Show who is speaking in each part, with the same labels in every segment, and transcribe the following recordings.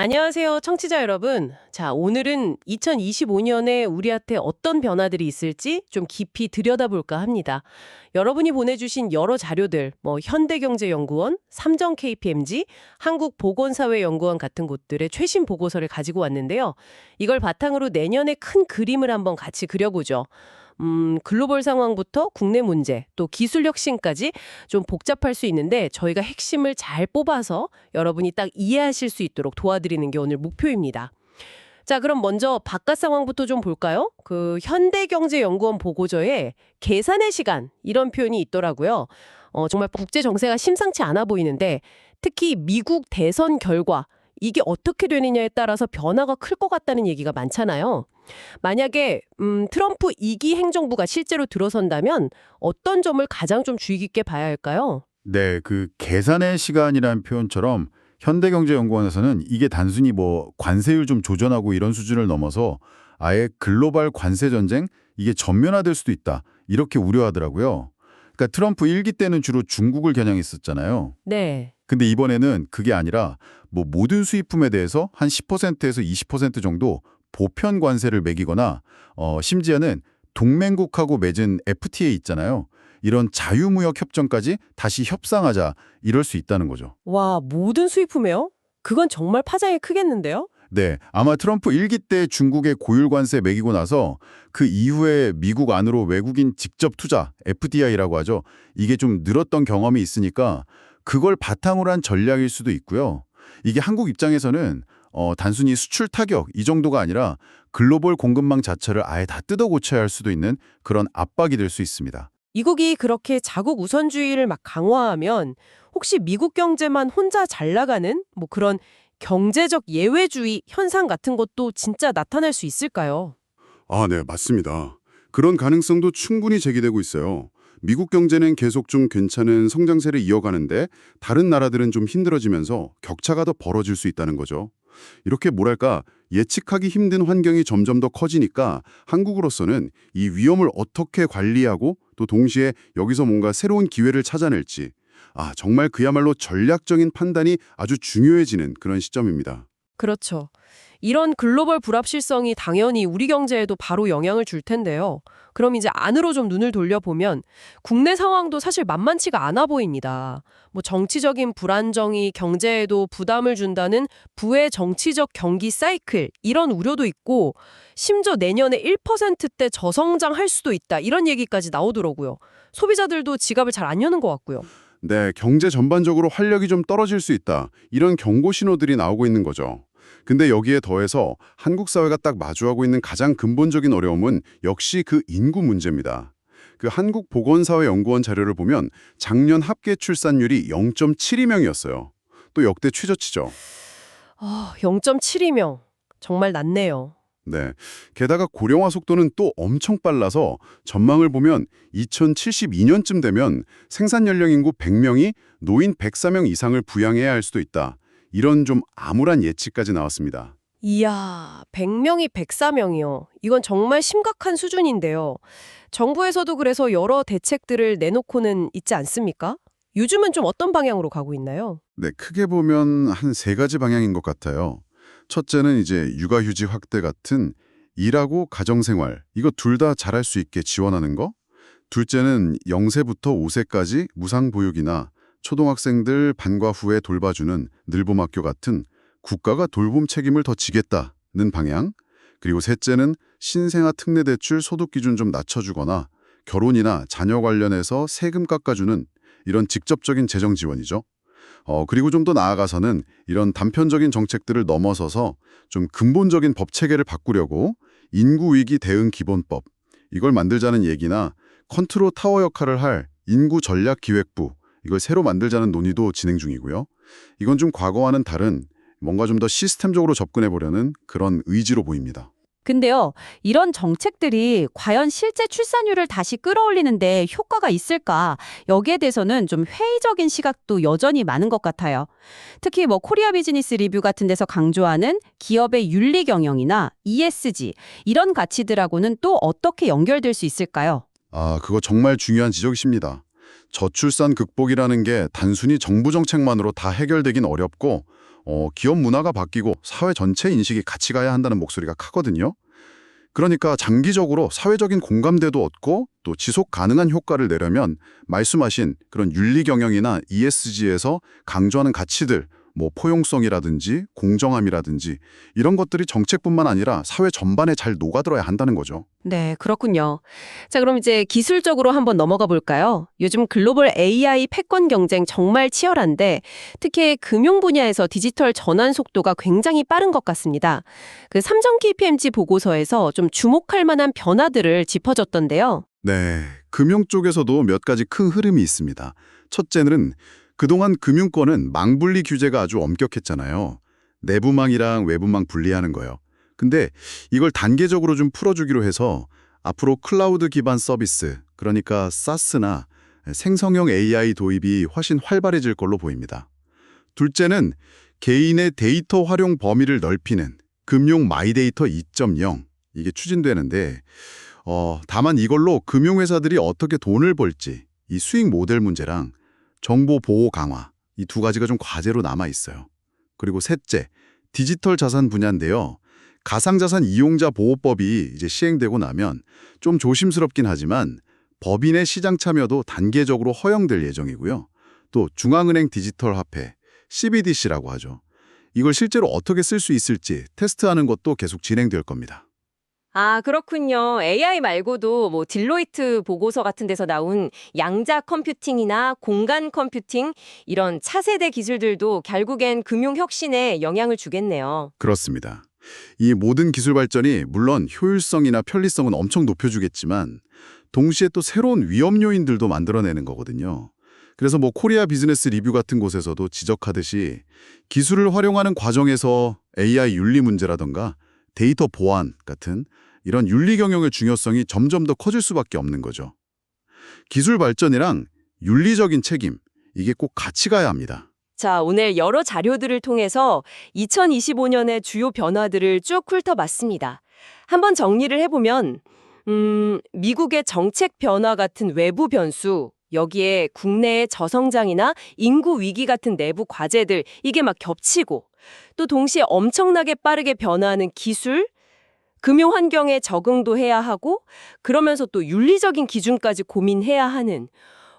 Speaker 1: 안녕하세요, 청취자 여러분. 자, 오늘은 2025년에 우리한테 어떤 변화들이 있을지 좀 깊이 들여다볼까 합니다. 여러분이 보내주신 여러 자료들, 현대경제연구원, 삼정 KPMG, 한국보건사회연구원 같은 곳들의 최신 보고서를 가지고 왔는데요. 이걸 바탕으로 내년의 큰 그림을 한번 같이 그려보죠. 글로벌 상황부터 국내 문제, 또 기술 혁신까지 좀 복잡할 수 있는데 저희가 핵심을 잘 뽑아서 여러분이 딱 이해하실 수 있도록 도와드리는 게 오늘 목표입니다. 자, 그럼 먼저 바깥 상황부터 좀 볼까요? 그 현대경제연구원 보고서에 계산의 시간 이런 표현이 있더라고요. 정말 국제 정세가 심상치 않아 보이는데 특히 미국 대선 결과 이게 어떻게 되느냐에 따라서 변화가 클 것 같다는 얘기가 많잖아요. 만약에 트럼프 2기 행정부가 실제로 들어선다면 어떤 점을 가장 좀 주의 깊게 봐야 할까요?
Speaker 2: 네, 그 계산의 시간이라는 표현처럼 현대경제연구원에서는 이게 단순히 관세율 좀 조정하고 이런 수준을 넘어서 아예 글로벌 관세 전쟁 이게 전면화될 수도 있다. 이렇게 우려하더라고요. 그러니까 트럼프 1기 때는 주로 중국을 겨냥했었잖아요.
Speaker 1: 네.
Speaker 2: 근데 이번에는 그게 아니라 모든 수입품에 대해서 한 10%에서 20% 정도 보편 관세를 매기거나 심지어는 동맹국하고 맺은 FTA 있잖아요. 이런 자유무역 협정까지 다시 협상하자 이럴 수 있다는 거죠.
Speaker 1: 와, 모든 수입품에요? 그건 정말 파장이 크겠는데요?
Speaker 2: 네, 아마 트럼프 1기 때 중국의 고율 관세 매기고 나서 그 이후에 미국 안으로 외국인 직접 투자, FDI라고 하죠. 이게 좀 늘었던 경험이 있으니까 그걸 바탕으로 한 전략일 수도 있고요. 이게 한국 입장에서는 단순히 수출 타격 이 정도가 아니라 글로벌 공급망 자체를 아예 다 뜯어 고쳐야 할 수도 있는 그런 압박이 될 수 있습니다.
Speaker 1: 미국이 그렇게 자국 우선주의를 막 강화하면 혹시 미국 경제만 혼자 잘 나가는 그런 경제적 예외주의 현상 같은 것도 진짜 나타날 수 있을까요?
Speaker 3: 네, 맞습니다. 그런 가능성도 충분히 제기되고 있어요. 미국 경제는 계속 좀 괜찮은 성장세를 이어가는데 다른 나라들은 좀 힘들어지면서 격차가 더 벌어질 수 있다는 거죠. 이렇게 예측하기 힘든 환경이 점점 더 커지니까 한국으로서는 이 위험을 어떻게 관리하고 또 동시에 여기서 뭔가 새로운 기회를 찾아낼지 정말 그야말로 전략적인 판단이 아주 중요해지는 그런 시점입니다.
Speaker 1: 그렇죠. 이런 글로벌 불확실성이 당연히 우리 경제에도 바로 영향을 줄 텐데요. 그럼 이제 안으로 좀 눈을 돌려보면 국내 상황도 사실 만만치가 않아 보입니다. 정치적인 불안정이 경제에도 부담을 준다는 부의 정치적 경기 사이클 이런 우려도 있고 심지어 내년에 1%대 저성장할 수도 있다 이런 얘기까지 나오더라고요. 소비자들도 지갑을 잘 안 여는 것 같고요.
Speaker 3: 네, 경제 전반적으로 활력이 좀 떨어질 수 있다. 이런 경고 신호들이 나오고 있는 거죠. 근데 여기에 더해서 한국 사회가 딱 마주하고 있는 가장 근본적인 어려움은 역시 그 인구 문제입니다. 그 한국보건사회연구원 자료를 보면 작년 합계 출산율이 0.72명이었어요. 또 역대 최저치죠.
Speaker 1: 0.72명. 정말 낮네요.
Speaker 3: 네. 게다가 고령화 속도는 또 엄청 빨라서 전망을 보면 2072년쯤 되면 생산 연령 인구 100명이 노인 104명 이상을 부양해야 할 수도 있다. 이런 좀 암울한 예측까지 나왔습니다.
Speaker 1: 이야, 100명이 104명이요. 이건 정말 심각한 수준인데요. 정부에서도 그래서 여러 대책들을 내놓고는 있지 않습니까? 요즘은 좀 어떤 방향으로 가고 있나요?
Speaker 3: 네, 크게 보면 한 세 가지 방향인 것 같아요. 첫째는 이제 육아휴직 확대 같은 일하고 가정생활, 이거 둘 다 잘할 수 있게 지원하는 거. 둘째는 0세부터 5세까지 무상보육이나 초등학생들 방과 후에 돌봐주는 늘봄학교 같은 국가가 돌봄 책임을 더 지겠다는 방향. 그리고 셋째는 신생아 특례대출 소득 기준 좀 낮춰주거나 결혼이나 자녀 관련해서 세금 깎아주는 이런 직접적인 재정 지원이죠. 그리고 좀 더 나아가서는 이런 단편적인 정책들을 넘어서서 좀 근본적인 법 체계를 바꾸려고 인구위기 대응 기본법, 이걸 만들자는 얘기나 컨트롤 타워 역할을 할 인구전략기획부, 이걸 새로 만들자는 논의도 진행 중이고요. 이건 좀 과거와는 다른 뭔가 좀 더 시스템적으로 접근해 보려는 그런 의지로 보입니다.
Speaker 4: 근데요, 이런 정책들이 과연 실제 출산율을 다시 끌어올리는데 효과가 있을까? 여기에 대해서는 좀 회의적인 시각도 여전히 많은 것 같아요. 특히 코리아 비즈니스 리뷰 같은 데서 강조하는 기업의 윤리 경영이나 ESG, 이런 가치들하고는 또 어떻게 연결될 수 있을까요?
Speaker 3: 그거 정말 중요한 지적이십니다. 저출산 극복이라는 게 단순히 정부 정책만으로 다 해결되긴 어렵고 기업 문화가 바뀌고 사회 전체 인식이 같이 가야 한다는 목소리가 크거든요. 그러니까 장기적으로 사회적인 공감대도 얻고 또 지속 가능한 효과를 내려면 말씀하신 그런 윤리 경영이나 ESG에서 강조하는 가치들, 뭐 포용성이라든지 공정함이라든지 이런 것들이 정책뿐만 아니라 사회 전반에 잘 녹아들어야 한다는 거죠.
Speaker 1: 네, 그렇군요. 자, 그럼 이제 기술적으로 한번 넘어가 볼까요? 요즘 글로벌 AI 패권 경쟁 정말 치열한데 특히 금융 분야에서 디지털 전환 속도가 굉장히 빠른 것 같습니다. 그 삼성 KPMG 보고서에서 좀 주목할 만한 변화들을 짚어줬던데요.
Speaker 3: 네, 금융 쪽에서도 몇 가지 큰 흐름이 있습니다. 첫째는 그동안 금융권은 망분리 규제가 아주 엄격했잖아요. 내부망이랑 외부망 분리하는 거요. 근데 이걸 단계적으로 좀 풀어주기로 해서 앞으로 클라우드 기반 서비스, 그러니까 SaaS나 생성형 AI 도입이 훨씬 활발해질 걸로 보입니다. 둘째는 개인의 데이터 활용 범위를 넓히는 금융 마이데이터 2.0, 이게 추진되는데 다만 이걸로 금융회사들이 어떻게 돈을 벌지, 이 수익 모델 문제랑 정보 보호 강화, 이 두 가지가 좀 과제로 남아 있어요. 그리고 셋째, 디지털 자산 분야인데요. 가상자산 이용자 보호법이 이제 시행되고 나면 좀 조심스럽긴 하지만 법인의 시장 참여도 단계적으로 허용될 예정이고요. 또 중앙은행 디지털 화폐, CBDC라고 하죠. 이걸 실제로 어떻게 쓸 수 있을지 테스트하는 것도 계속 진행될 겁니다.
Speaker 5: 아, 그렇군요. AI 말고도 뭐 딜로이트 보고서 같은 데서 나온 양자 컴퓨팅이나 공간 컴퓨팅 이런 차세대 기술들도 결국엔 금융 혁신에 영향을 주겠네요.
Speaker 3: 그렇습니다. 이 모든 기술 발전이 물론 효율성이나 편리성은 엄청 높여주겠지만 동시에 또 새로운 위험 요인들도 만들어내는 거거든요. 그래서 뭐 코리아 비즈니스 리뷰 같은 곳에서도 지적하듯이 기술을 활용하는 과정에서 AI 윤리 문제라던가 데이터 보안 같은 이런 윤리 경영의 중요성이 점점 더 커질 수밖에 없는 거죠. 기술 발전이랑 윤리적인 책임, 이게 꼭 같이 가야 합니다.
Speaker 5: 자, 오늘 여러 자료들을 통해서 2025년의 주요 변화들을 쭉 훑어봤습니다. 한번 정리를 해보면 미국의 정책 변화 같은 외부 변수, 여기에 국내의 저성장이나 인구 위기 같은 내부 과제들, 이게 막 겹치고 또 동시에 엄청나게 빠르게 변화하는 기술, 금융 환경에 적응도 해야 하고 그러면서 또 윤리적인 기준까지 고민해야 하는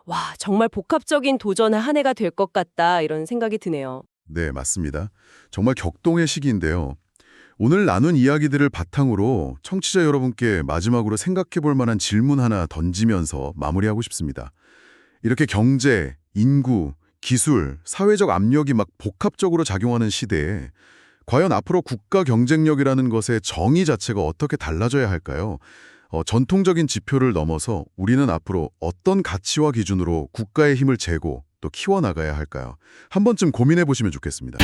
Speaker 5: 와, 정말 복합적인 도전의 한 해가 될 것 같다 이런 생각이 드네요.
Speaker 3: 네, 맞습니다. 정말 격동의 시기인데요. 오늘 나눈 이야기들을 바탕으로 청취자 여러분께 마지막으로 생각해 볼 만한 질문 하나 던지면서 마무리하고 싶습니다. 이렇게 경제, 인구, 기술, 사회적 압력이 막 복합적으로 작용하는 시대에 과연 앞으로 국가 경쟁력이라는 것의 정의 자체가 어떻게 달라져야 할까요? 전통적인 지표를 넘어서 우리는 앞으로 어떤 가치와 기준으로 국가의 힘을 재고 또 키워나가야 할까요? 한 번쯤 고민해 보시면 좋겠습니다.